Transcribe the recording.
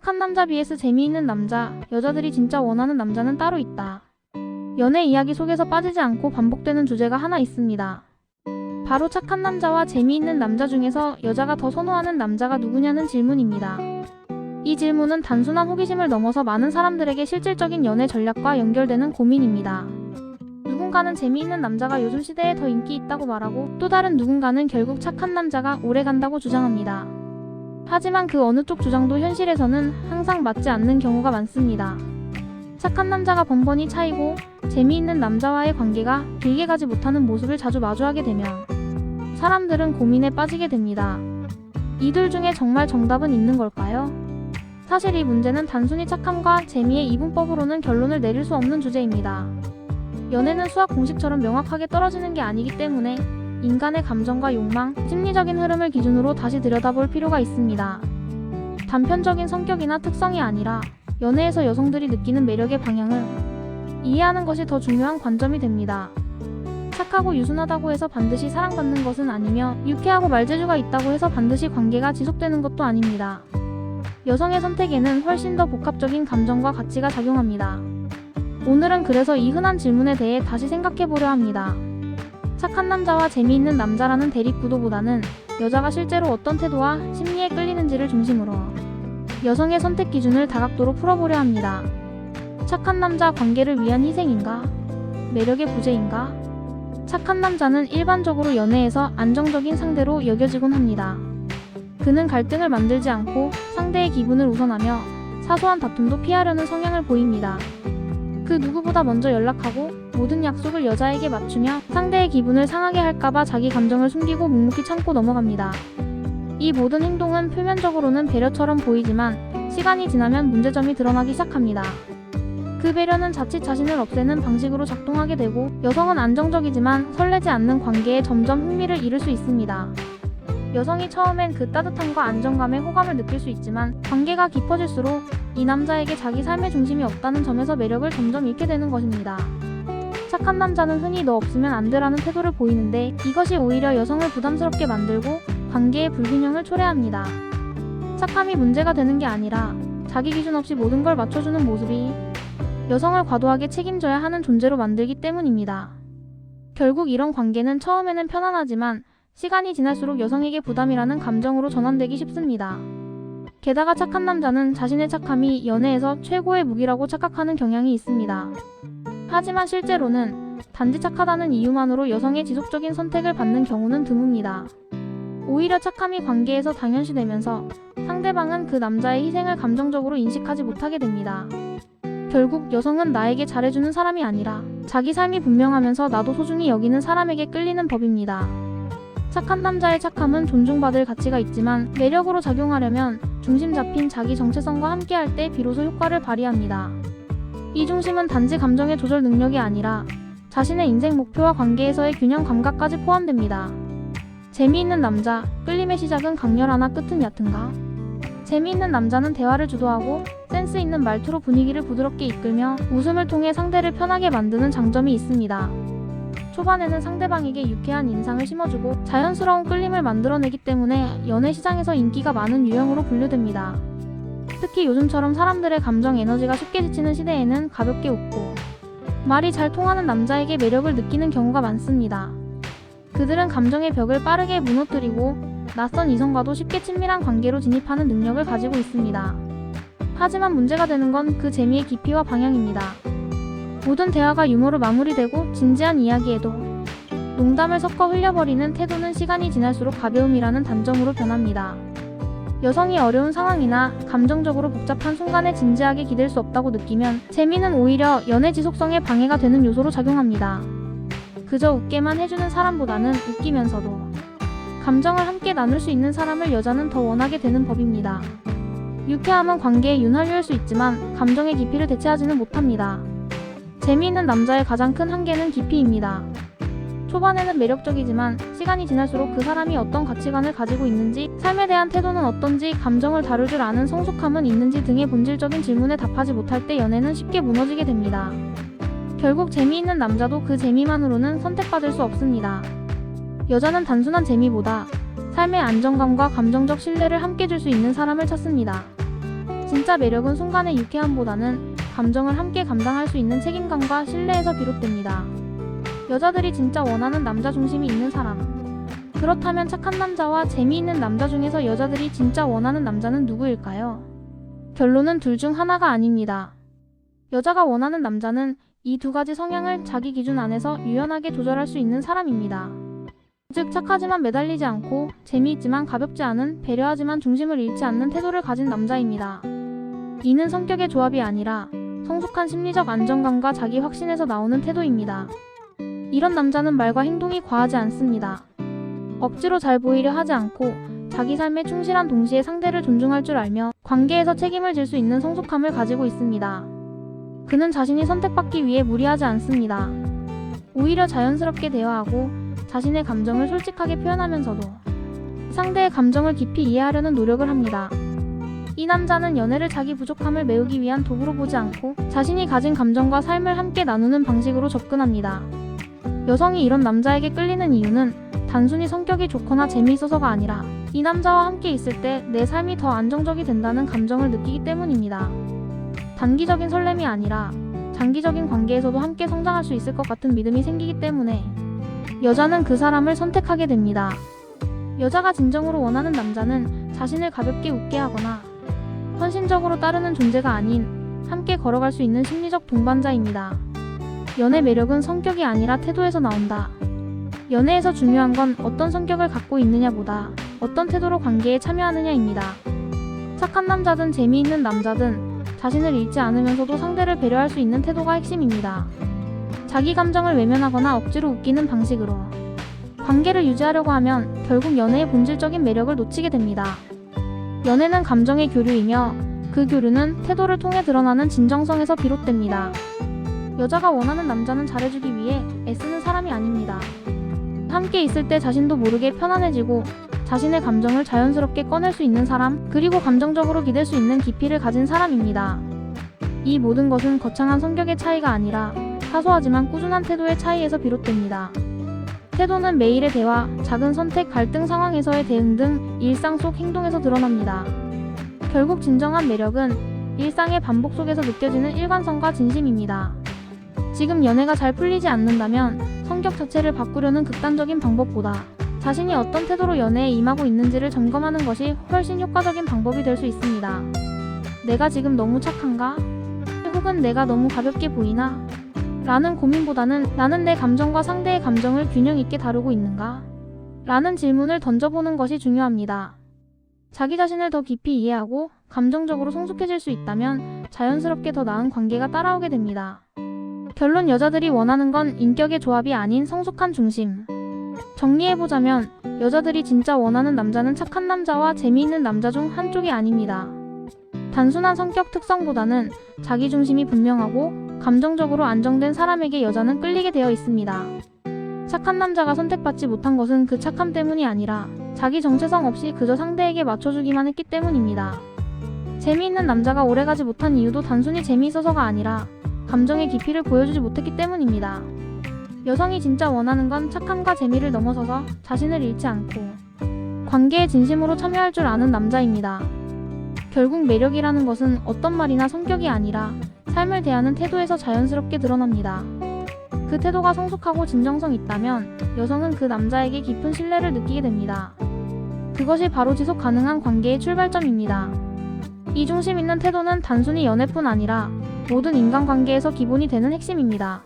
착한 남자 vs 재미있는 남자. 여자들이 진짜 원하는 남자는 따로 있다. 연애 이야기 속에서 빠지지 않고 반복되는 주제가 하나 있습니다. 바로 착한 남자와 재미있는 남자 중에서 여자가 더 선호하는 남자가 누구냐는 질문입니다. 이 질문은 단순한 호기심을 넘어서 많은 사람들에게 실질적인 연애 전략과 연결되는 고민입니다. 누군가는 재미있는 남자가 요즘 시대에 더 인기 있다고 말하고, 또 다른 누군가는 결국 착한 남자가 오래 간다고 주장합니다. 하지만 그 어느 쪽 주장도 현실에서는 항상 맞지 않는 경우가 많습니다. 착한 남자가 번번이 차이고 재미있는 남자와의 관계가 길게 가지 못하는 모습을 자주 마주하게 되면 사람들은 고민에 빠지게 됩니다. 이들 중에 정말 정답은 있는 걸까요? 사실 이 문제는 단순히 착함과 재미의 이분법으로는 결론을 내릴 수 없는 주제입니다. 연애는 수학 공식처럼 명확하게 떨어지는 게 아니기 때문에 인간의 감정과 욕망, 심리적인 흐름을 기준으로 다시 들여다볼 필요가 있습니다. 단편적인 성격이나 특성이 아니라 연애에서 여성들이 느끼는 매력의 방향을 이해하는 것이 더 중요한 관점이 됩니다. 착하고 유순하다고 해서 반드시 사랑받는 것은 아니며, 유쾌하고 말재주가 있다고 해서 반드시 관계가 지속되는 것도 아닙니다. 여성의 선택에는 훨씬 더 복합적인 감정과 가치가 작용합니다. 오늘은 그래서 이 흔한 질문에 대해 다시 생각해보려 합니다. 착한 남자와 재미있는 남자라는 대립구도보다는 여자가 실제로 어떤 태도와 심리에 끌리는지를 중심으로 여성의 선택 기준을 다각도로 풀어보려 합니다. 착한 남자 관계를 위한 희생인가? 매력의 부재인가? 착한 남자는 일반적으로 연애에서 안정적인 상대로 여겨지곤 합니다. 그는 갈등을 만들지 않고 상대의 기분을 우선하며 사소한 다툼도 피하려는 성향을 보입니다. 그 누구보다 먼저 연락하고 모든 약속을 여자에게 맞추며 상대의 기분을 상하게 할까봐 자기 감정을 숨기고 묵묵히 참고 넘어갑니다. 이 모든 행동은 표면적으로는 배려처럼 보이지만 시간이 지나면 문제점이 드러나기 시작합니다. 그 배려는 자칫 자신을 없애는 방식으로 작동하게 되고, 여성은 안정적이지만 설레지 않는 관계에 점점 흥미를 잃을 수 있습니다. 여성이 처음엔 그 따뜻함과 안정감에 호감을 느낄 수 있지만 관계가 깊어질수록 이 남자에게 자기 삶의 중심이 없다는 점에서 매력을 점점 잃게 되는 것입니다. 착한 남자는 흔히 너 없으면 안 돼라는 태도를 보이는데, 이것이 오히려 여성을 부담스럽게 만들고 관계의 불균형을 초래합니다. 착함이 문제가 되는 게 아니라 자기 기준 없이 모든 걸 맞춰주는 모습이 여성을 과도하게 책임져야 하는 존재로 만들기 때문입니다. 결국 이런 관계는 처음에는 편안하지만 시간이 지날수록 여성에게 부담이라는 감정으로 전환되기 쉽습니다. 게다가 착한 남자는 자신의 착함이 연애에서 최고의 무기라고 착각하는 경향이 있습니다. 하지만 실제로는 단지 착하다는 이유만으로 여성의 지속적인 선택을 받는 경우는 드뭅니다. 오히려 착함이 관계에서 당연시되면서 상대방은 그 남자의 희생을 감정적으로 인식하지 못하게 됩니다. 결국 여성은 나에게 잘해주는 사람이 아니라 자기 삶이 분명하면서 나도 소중히 여기는 사람에게 끌리는 법입니다. 착한 남자의 착함은 존중받을 가치가 있지만 매력으로 작용하려면 중심 잡힌 자기 정체성과 함께할 때 비로소 효과를 발휘합니다. 이 중심은 단지 감정의 조절 능력이 아니라 자신의 인생 목표와 관계에서의 균형 감각까지 포함됩니다. 재미있는 남자, 끌림의 시작은 강렬하나 끝은 얕은가? 재미있는 남자는 대화를 주도하고 센스 있는 말투로 분위기를 부드럽게 이끌며 웃음을 통해 상대를 편하게 만드는 장점이 있습니다. 초반에는 상대방에게 유쾌한 인상을 심어주고 자연스러운 끌림을 만들어내기 때문에 연애 시장에서 인기가 많은 유형으로 분류됩니다. 특히 요즘처럼 사람들의 감정 에너지가 쉽게 지치는 시대에는 가볍게 웃고 말이 잘 통하는 남자에게 매력을 느끼는 경우가 많습니다. 그들은 감정의 벽을 빠르게 무너뜨리고 낯선 이성과도 쉽게 친밀한 관계로 진입하는 능력을 가지고 있습니다. 하지만 문제가 되는 건 그 재미의 깊이와 방향입니다. 모든 대화가 유머로 마무리되고 진지한 이야기에도 농담을 섞어 흘려버리는 태도는 시간이 지날수록 가벼움이라는 단점으로 변합니다. 여성이 어려운 상황이나 감정적으로 복잡한 순간에 진지하게 기댈 수 없다고 느끼면 재미는 오히려 연애 지속성에 방해가 되는 요소로 작용합니다. 그저 웃게만 해주는 사람보다는 웃기면서도 감정을 함께 나눌 수 있는 사람을 여자는 더 원하게 되는 법입니다. 유쾌함은 관계에 윤활유일 수 있지만 감정의 깊이를 대체하지는 못합니다. 재미있는 남자의 가장 큰 한계는 깊이입니다. 초반에는 매력적이지만 시간이 지날수록 그 사람이 어떤 가치관을 가지고 있는지, 삶에 대한 태도는 어떤지, 감정을 다룰 줄 아는 성숙함은 있는지 등의 본질적인 질문에 답하지 못할 때 연애는 쉽게 무너지게 됩니다. 결국 재미있는 남자도 그 재미만으로는 선택받을 수 없습니다. 여자는 단순한 재미보다 삶의 안정감과 감정적 신뢰를 함께 줄 수 있는 사람을 찾습니다. 진짜 매력은 순간의 유쾌함보다는 감정을 함께 감당할 수 있는 책임감과 신뢰에서 비롯됩니다. 여자들이 진짜 원하는 남자 중심이 있는 사람. 그렇다면 착한 남자와 재미있는 남자 중에서 여자들이 진짜 원하는 남자는 누구일까요? 결론은 둘 중 하나가 아닙니다. 여자가 원하는 남자는 이 두 가지 성향을 자기 기준 안에서 유연하게 조절할 수 있는 사람입니다. 즉 착하지만 매달리지 않고 재미있지만 가볍지 않은 배려하지만 중심을 잃지 않는 태도를 가진 남자입니다. 이는 성격의 조합이 아니라 성숙한 심리적 안정감과 자기 확신에서 나오는 태도입니다. 이런 남자는 말과 행동이 과하지 않습니다. 억지로 잘 보이려 하지 않고 자기 삶에 충실한 동시에 상대를 존중할 줄 알며 관계에서 책임을 질 수 있는 성숙함을 가지고 있습니다. 그는 자신이 선택받기 위해 무리하지 않습니다. 오히려 자연스럽게 대화하고 자신의 감정을 솔직하게 표현하면서도 상대의 감정을 깊이 이해하려는 노력을 합니다. 이 남자는 연애를 자기 부족함을 메우기 위한 도구로 보지 않고 자신이 가진 감정과 삶을 함께 나누는 방식으로 접근합니다. 여성이 이런 남자에게 끌리는 이유는 단순히 성격이 좋거나 재미있어서가 아니라 이 남자와 함께 있을 때 내 삶이 더 안정적이 된다는 감정을 느끼기 때문입니다. 단기적인 설렘이 아니라 장기적인 관계에서도 함께 성장할 수 있을 것 같은 믿음이 생기기 때문에 여자는 그 사람을 선택하게 됩니다. 여자가 진정으로 원하는 남자는 자신을 가볍게 웃게 하거나 헌신적으로 따르는 존재가 아닌 함께 걸어갈 수 있는 심리적 동반자입니다. 연애 매력은 성격이 아니라 태도에서 나온다. 연애에서 중요한 건 어떤 성격을 갖고 있느냐보다 어떤 태도로 관계에 참여하느냐입니다. 착한 남자든 재미있는 남자든 자신을 잃지 않으면서도 상대를 배려할 수 있는 태도가 핵심입니다. 자기 감정을 외면하거나 억지로 웃기는 방식으로 관계를 유지하려고 하면 결국 연애의 본질적인 매력을 놓치게 됩니다. 연애는 감정의 교류이며 그 교류는 태도를 통해 드러나는 진정성에서 비롯됩니다. 여자가 원하는 남자는 잘해주기 위해 애쓰는 사람이 아닙니다. 함께 있을 때 자신도 모르게 편안해지고 자신의 감정을 자연스럽게 꺼낼 수 있는 사람, 그리고 감정적으로 기댈 수 있는 깊이를 가진 사람입니다. 이 모든 것은 거창한 성격의 차이가 아니라 사소하지만 꾸준한 태도의 차이에서 비롯됩니다. 태도는 매일의 대화, 작은 선택, 갈등 상황에서의 대응 등 일상 속 행동에서 드러납니다. 결국 진정한 매력은 일상의 반복 속에서 느껴지는 일관성과 진심입니다. 지금 연애가 잘 풀리지 않는다면 성격 자체를 바꾸려는 극단적인 방법보다 자신이 어떤 태도로 연애에 임하고 있는지를 점검하는 것이 훨씬 효과적인 방법이 될 수 있습니다. 내가 지금 너무 착한가? 혹은 내가 너무 가볍게 보이나? 라는 고민보다는 나는 내 감정과 상대의 감정을 균형 있게 다루고 있는가? 라는 질문을 던져보는 것이 중요합니다. 자기 자신을 더 깊이 이해하고 감정적으로 성숙해질 수 있다면 자연스럽게 더 나은 관계가 따라오게 됩니다. 결론, 여자들이 원하는 건 인격의 조합이 아닌 성숙한 중심. 정리해보자면 여자들이 진짜 원하는 남자는 착한 남자와 재미있는 남자 중 한쪽이 아닙니다. 단순한 성격 특성보다는 자기중심이 분명하고 감정적으로 안정된 사람에게 여자는 끌리게 되어 있습니다. 착한 남자가 선택받지 못한 것은 그 착함 때문이 아니라 자기 정체성 없이 그저 상대에게 맞춰주기만 했기 때문입니다. 재미있는 남자가 오래가지 못한 이유도 단순히 재미있어서가 아니라 감정의 깊이를 보여주지 못했기 때문입니다. 여성이 진짜 원하는 건 착함과 재미를 넘어서서 자신을 잃지 않고 관계에 진심으로 참여할 줄 아는 남자입니다. 결국 매력이라는 것은 어떤 말이나 성격이 아니라 삶을 대하는 태도에서 자연스럽게 드러납니다. 그 태도가 성숙하고 진정성 있다면 여성은 그 남자에게 깊은 신뢰를 느끼게 됩니다. 그것이 바로 지속 가능한 관계의 출발점입니다. 이 중심 있는 태도는 단순히 연애뿐 아니라 모든 인간관계에서 기본이 되는 핵심입니다.